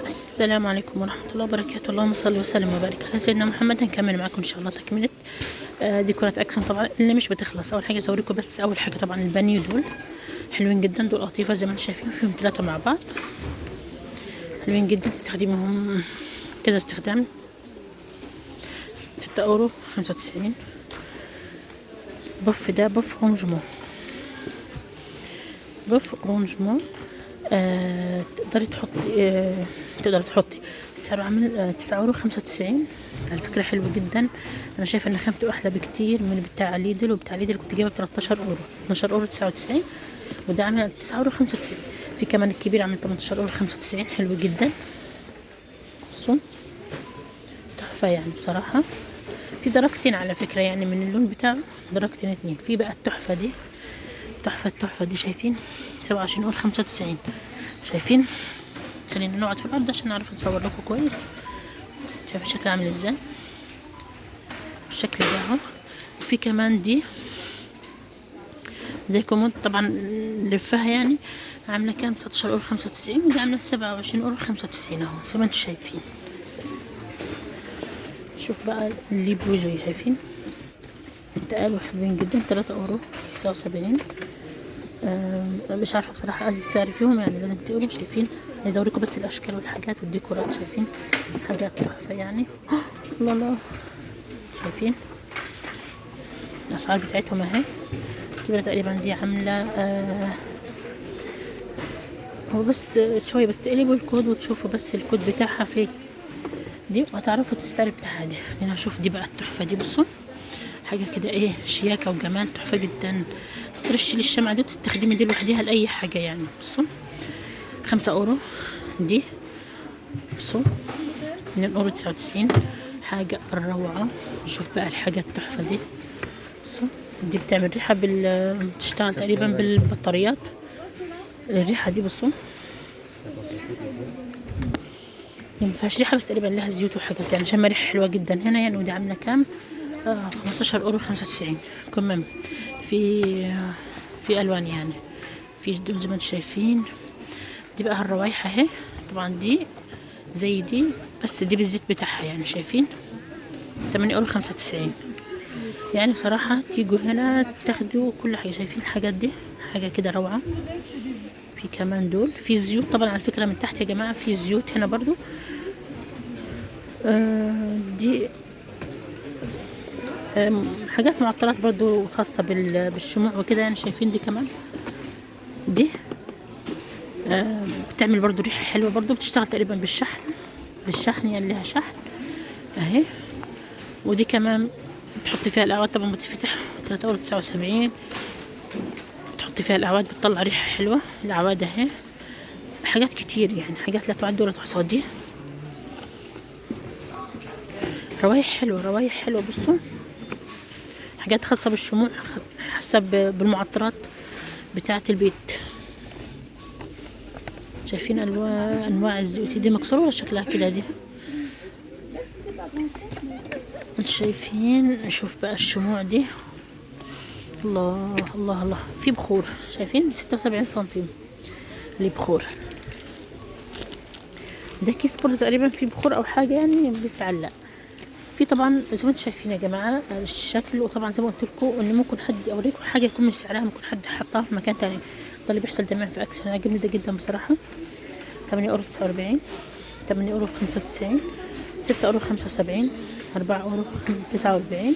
السلام عليكم ورحمة الله وبركاته. اللهم صل وسلم وبارك على سيدنا محمد. هنكمل معاكم ان شاء الله تكملة ديكورات اكسون طبعا اللي مش بتخلص. اول حاجة اوريكم بس اول حاجة طبعا البانيو دول حلوين جدا، دول قطيفة زي ما انتم شايفين، فيهم 3 مع بعض، حلوين جدا، تستخدمهم كذا استخدام. 6 € 95. بوف، ده بوف رونجمون، بوف رونجمون. تقدري تحطي سعره عامل 9 € 95. على فكرة حلو جدا. انا شايفه ان خامته احلى بكتير من بتاع ليدل، وبتاع ليدل كنت جايبه ب 13 €، 12 € 99، وده عامل 9 € 95. في كمان الكبير عامل 18 € 95، حلو جدا. بصوا تحفه يعني بصراحه. في درجتين على فكره يعني من اللون بتاعه، درجتين 2. في بقى التحفه دي، التحفه دي شايفين 27 € 95. شايفين؟ خلينا نقعد في الارض عشان نعرف نصور لكم كويس. شايفين شكلها عامل ازاي؟ الشكل ده اهو. وفي كمان دي زي كومود طبعا لفها يعني، عامله كام 19 € 95، ودي عامله 27 € 95 اهو زي ما انتم شايفين. شوف بقى اللي بوجهي، شايفين؟ تقالوا حلوين جدا، 3 € 79. مش عارفه بصراحه عايز السعر فيهم يعني، لازم تقولوا. شايفين؟ عايزه اوريكم بس الاشكال والحاجات والديكورات. شايفين حاجات تحفه يعني. الله الله، شايفين الاسعار بتاعتهم اهي. كده تقريبا دي عامله هو بس شويه، بس تقلبوا الكود وتشوفوا بس الكود بتاعها في دي وهتعرفوا السعر بتاعها دي. هنا شوف دي بقى التحفه دي. بصوا حاجه كده ايه، شياكه وجمال، تحفه جدا. ترشي الشمعة دي وتستخدمي دي لوحديها لاي حاجه يعني. بصوا 5 € دي. بصوا 2 € 99. حاجه الروعه. شوف بقى الحاجه التحفه دي. بصوا دي بتعمل ريحه بتشتغل تقريبا بالبطاريات الريحه دي. بصوا ما فيهاش ريحه، بس تقريبا لها زيوت وحاجات يعني، شم ريحه حلوه جدا هنا يعني. ودي عامله كام 15 € 95. كمان في الوان يعني، في دول زي ما انتم شايفين. دي بقى الروايح اهي، طبعا دي زي دي بس دي بالزيت بتاعها يعني. شايفين 8 € 95 يعني. بصراحه تيجوا هنا تاخدوا كل حاجه. شايفين الحاجات دي حاجه كده روعه. في كمان دول في زيوت طبعا على فكره من تحت يا جماعه، في زيوت هنا برضو. دي حاجات معطرات برضو خاصة بالشموع وكده يعني. شايفين دي كمان، دي بتعمل برضو ريحة حلوة برضو، بتشتغل تقريبا بالشحن يعني، لها شحن اهي. ودي كمان بتحطي فيها الاعواد طبعا، بتفتح 3 € 79. بتحطي فيها الاعواد بتطلع ريحة حلوة الاعواد اهي. حاجات كتير يعني، حاجات لا تعد ولا تحصى. دي روايح حلوة. بصوا حاجات خاصة بالشموع، حسب بالمعطرات بتاعة البيت. شايفين انواع الزيوت دي مكسوره ولا شكلها كده؟ دي انتوا شايفين. شوف بقى الشموع دي، الله الله الله. في بخور، شايفين 76 سنتيم البخور ده. كيس برضه تقريبا فيه بخور او حاجه يعني بيتعلق. في طبعا زي ما انتم شايفين يا جماعه الشكل. وطبعا زي ما قلت لكم ان ممكن حد يوريكم حاجه يكون مش سعرها، ممكن حد حطها في مكان تاني. ده اللي بيحصل دايما في اكسون. عجبني ده جدا بصراحه. 8 € 49، 8 € 95، 6 € 75، 4 € 49،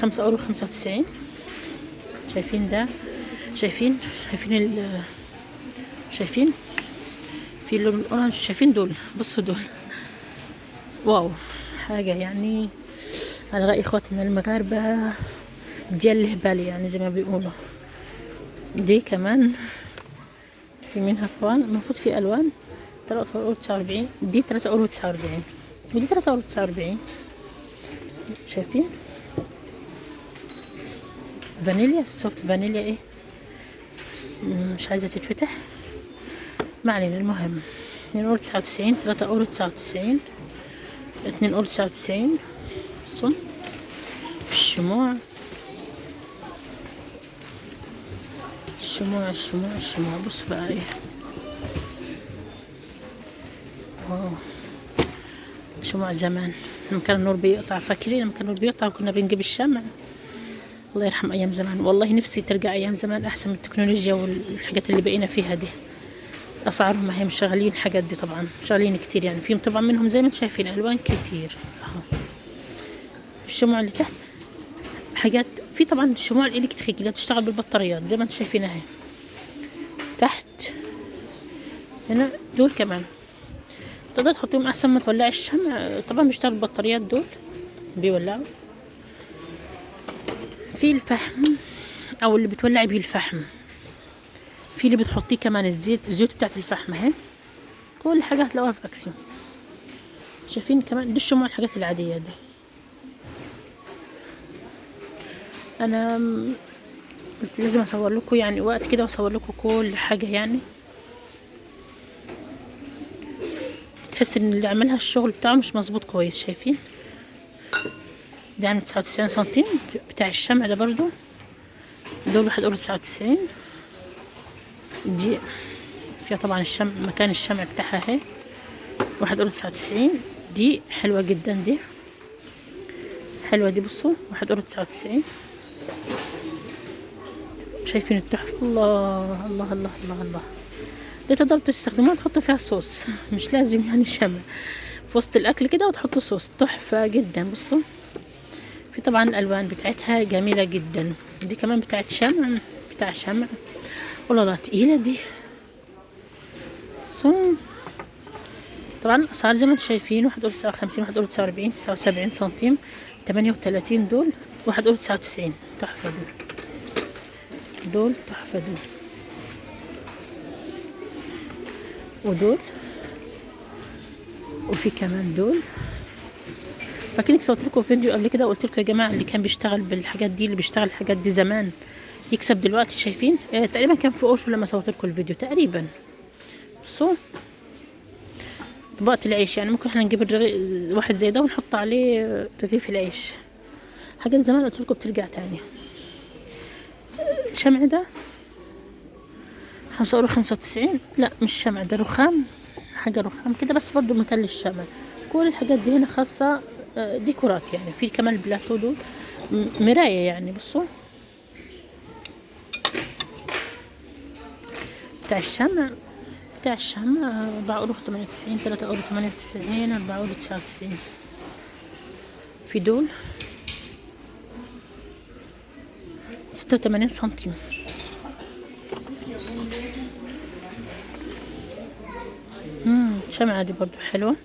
5 € 95. شايفين ده؟ شايفين شايفين في اللون الاورنج. شايفين دول؟ بصوا دول واو، حاجة يعني على رأي اخواتنا المغاربة ديال الهبال يعني زي ما بيقولوا. دي كمان في منها طبعا المفروض في الوان. 3 € 49. دي 3 € 49، ودي 3 € 49. شايفين فانيليا، سوفت فانيليا ايه، مش عايزة تتفتح، ما علينا. المهم 2 € 99، 3 € 99، 2 € 99. بصوا الشموع الشموع. بص بقى ايه، واو. شموع زمان لما كان النور بيقطع، فاكرين لما كان النور بيقطع وكنا بنجيب الشمع؟ الله يرحم ايام زمان. والله نفسي ترجع ايام زمان احسن من التكنولوجيا والحاجات اللي بقينا فيها دي. اسعارهم ما هي مش شغالين الحاجات دي طبعا، شغالين كتير يعني، فيهم طبعا منهم زي ما انتم شايفين الوان كتير اهو. الشموع اللي تحت حاجات، في طبعا الشموع الالكتريكيه اللي بتشتغل بالبطاريات زي ما انتم شايفين اهي تحت هنا. دول كمان تقدر تحطيهم احسن ما تولعي الشمع، طبعا بيشتغل بالبطاريات دول بيولعوا. في الفحم او اللي بتولعي بيه الفحم، في اللي بتحطيه كمان الزيوت بتاعت الفحم اهي. كل حاجه هتلاقوها في اكسيون. شايفين كمان دي الشموع الحاجات العاديه دي. انا قلت لازم اصور لكم يعني وقت كده واصور لكم كل حاجه يعني، تحس ان اللي عملها الشغل بتاعه مش مظبوط كويس. شايفين ده عامل 99 سنتيم بتاع الشمع ده برضو. دول 1 € 99. دي فيها طبعا الشمع، مكان الشمع بتاعها اهي 1 € 99. دي حلوة جدا، دي حلوة دي، بصوا 1 € 99. شايفين التحفة؟ الله الله الله الله الله. دي تقدروا تستخدموها تحطوا فيها الصوص، مش لازم يعني شمع، في وسط الاكل كده وتحطوا صوص، تحفة جدا. بصوا في طبعا الالوان بتاعتها جميلة جدا. دي كمان بتاعت شمع، بتاع شمع. والله تقيلة دي. طبعا الاسعار زي ما انتم شايفين 1 € 59، 1 € 49، 79 سنتيم، 38. دول 1 € 99. تحفة دول تحفة دول. ودول، وفي كمان دول. فاكرين صورت لكم فيديو قبل كده وقلت لكم يا جماعه اللي كان بيشتغل بالحاجات دي، اللي بيشتغل الحاجات دي زمان يكسب دلوقتي. شايفين تقريبا كان في اوشو لما صورت لكم الفيديو تقريبا. بصوا طبقة العيش يعني، ممكن احنا نجيب واحد زي ده ونحط عليه رغيف العيش. حاجات زمان قلت لكم بترجع تاني. الشمع ده 5 € 95. لا مش شمع، ده رخام، حاجة رخام كده بس برضو مكان للشمع. كل الحاجات دي هنا خاصة ديكورات يعني. في كمان البلاتو دول مراية يعني. بصوا بتاع الشمع، 4 € 98، 3 € 98، 4 € 99. في دول 86 سنتيم. شمعة دي برضو حلوة.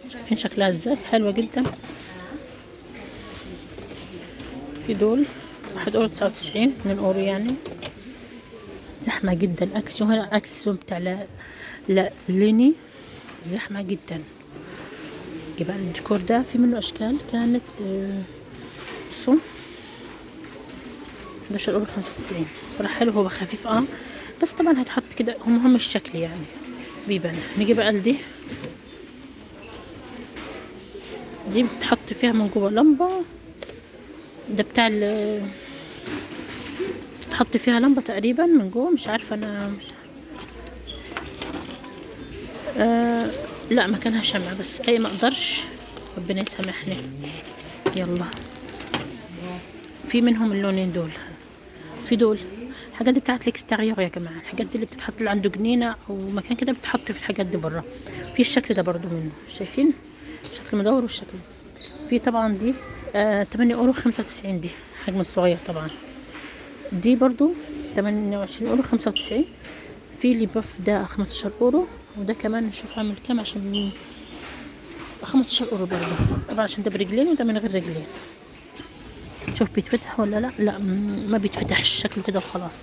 شايفين شكلها ازاي؟ حلوة جدا. في دول 1 € 99، 2 € يعني. زحمة جدا. اكسيون هنا، اكسيون بتاع لا ليني، زحمة جدا. جبال الديكور ده في منه اشكال كانت بصوا 11 € 95. صراحة حلو، هو خفيف بس طبعا هتحط كده، هو مهم الشكل يعني بيبان. نيجي بقى لدي، دي بتحط فيها من جوه لمبة. ده بتاع بتحط فيها لمبة تقريبا من جوه، مش عارفة انا مش لا مكانها شمع بس اي ما اقدرش، ربنا يسامحني. يلا في منهم اللونين دول. في دول الحاجات دي بتاعت الاكستيريور يا جماعه، الحاجات دي اللي بتتحط اللي عنده جنينه او مكان كده بتحط في الحاجات دي بره. في الشكل ده برضو منه، شايفين شكل مدور والشكل. في طبعا دي 8 € 95. دي حجم الصغير طبعا. دي برضو 28 € 95. في اللي بف ده 15 €، وده كمان نشوف عامل كام عشان 15 € برضو طبعا، عشان ده برجلين وده من غير رجلين. شوف بيتفتح ولا لا؟ لا ما بيتفتحش، شكله كده وخلاص.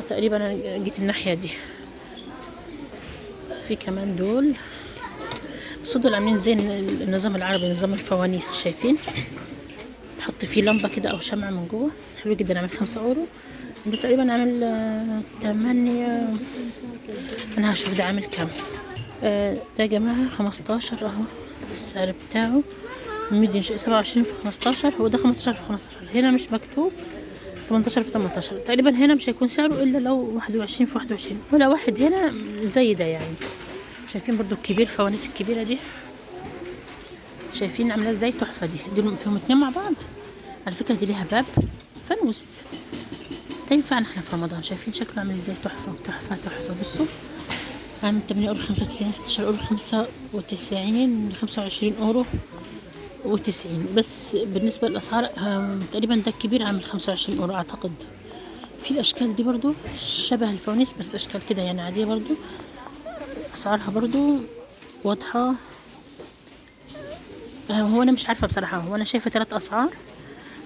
تقريبا انا جيت الناحية دي. في كمان دول، بس دول عاملين زي النظام العربي، نظام الفوانيس. شايفين تحط فيه لمبة كده او شمعة من جوه، حلو جدا. عامل 5 €. ده تقريبا عامل 8. انا هشوف ده عامل كام. ده يا جماعة 15 اهو السعر بتاعه. 27 في 15. هو ده 15 في 15. هنا مش مكتوب 18 في 18 تقريبا. هنا مش هيكون سعره الا لو 21 في 21 ولا واحد هنا زي ده يعني. شايفين برضو الكبير، الفوانيس الكبيره دي شايفين عامله ازاي؟ تحفه دي. دول فيهم اتنين مع بعض على فكره. دي ليها باب فانوس تنفعنا احنا في رمضان. شايفين شكله عامل ازاي؟ تحفه تحفه تحفه. بصوا عامل 8 اورو 95، 16 اورو 95، 25 اورو و90. بس بالنسبه للاسعار تقريبا ده الكبير عامل 25 اورو اعتقد. في الاشكال دي برضو شبه الفوانيس بس اشكال كده يعني عاديه برضو. اسعارها برضو واضحه. هو انا مش عارفه بصراحه. هو انا شايفه 3 اسعار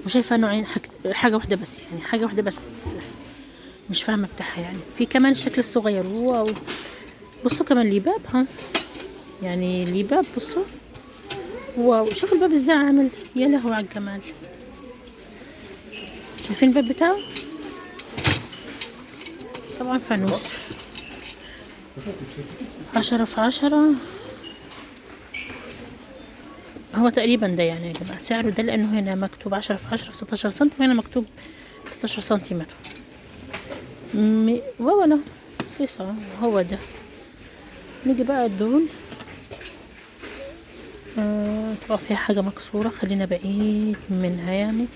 وشايفه نوعين، حاجه واحده بس يعني، حاجه واحده بس مش فاهمه بتاعها يعني. في كمان الشكل الصغير. واو بصوا كمان ليه باب، ها يعني ليه باب. بصوا واو شوفوا الباب ازاي عامل، يا لهوي على الجمال. شايفين الباب بتاعه؟ طبعا فانوس 10 في 10. هو تقريبا ده يعني يا جماعة سعره ده، لأنه هنا مكتوب 10 في 10 في 16 سنتي وهنا مكتوب 16 سنتيمتر. ولا سيسا هو ده. نيجي بقى الدول. طبعا فيها حاجة مكسورة، خلينا بعيد منها يعني.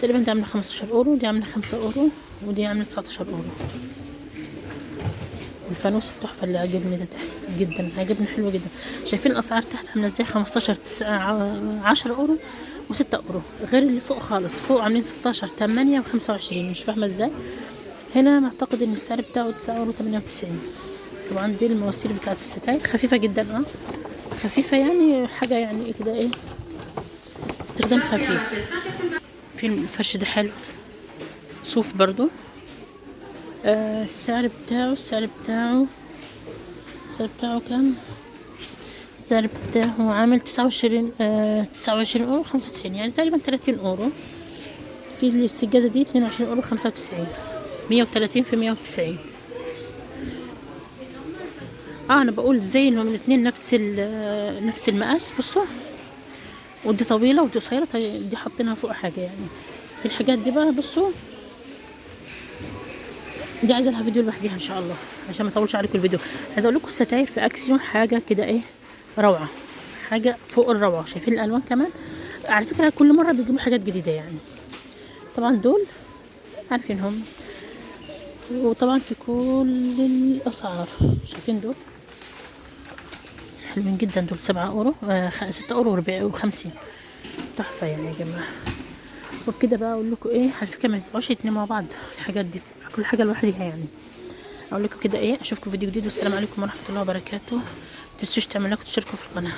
تقريبا دي عاملة 15 اورو، دي عاملة 5 اورو، ودي عاملة 19 اورو. الفانوس التحفة اللي عجبني ده تحت جدا، عجبني حلو جدا. شايفين الاسعار تحت عاملة ازاي؟ 15 10 اورو و6 اورو، غير اللي فوق خالص. فوق عاملين 16 8 و25. مش فاهمة ازاي. هنا معتقد ان السعر بتاعه 9 اورو 98. طبعا دي المواسير بتاعت الستاير خفيفة جدا. خفيفة يعني حاجة يعني كده ايه، استخدام خفيف. في الفرش ده حلو، صوف برضو. السعر بتاعه كام؟ السعر بتاعه عامل 29 اورو 95 يعني تقريبا 30 اورو. في السجادة دي 22 اورو 95، 130 في 190. انا بقول زي انهم الاثنين نفس المقاس. بصوا ودي طويلة ودي قصيرة، دي حاطينها فوق حاجة يعني. في الحاجات دي بقى بصوا، دي عايزه لها فيديو لوحديها ان شاء الله عشان ما اطولش عليكم الفيديو. عايزه اقول لكم الستاير في اكسيون حاجه كده ايه، روعه، حاجه فوق الروعه. شايفين الالوان كمان؟ على فكره كل مره بيجيبوا حاجات جديده يعني. طبعا دول عارفينهم، وطبعا في كل الاسعار. شايفين دول حلوين جدا. دول 7 اورو 6 اورو و50. تحفه يعني يا جماعه. وبكده بقى اقول لكم ايه، على فكره ما ينفعوش اتنين مع بعض الحاجات دي، كل حاجه لوحدها يعني. اقول لكم كده ايه، اشوفكم فيديو جديد والسلام عليكم ورحمه الله وبركاته. متنسوش تعملوا لايك وتشتركوا في القناه.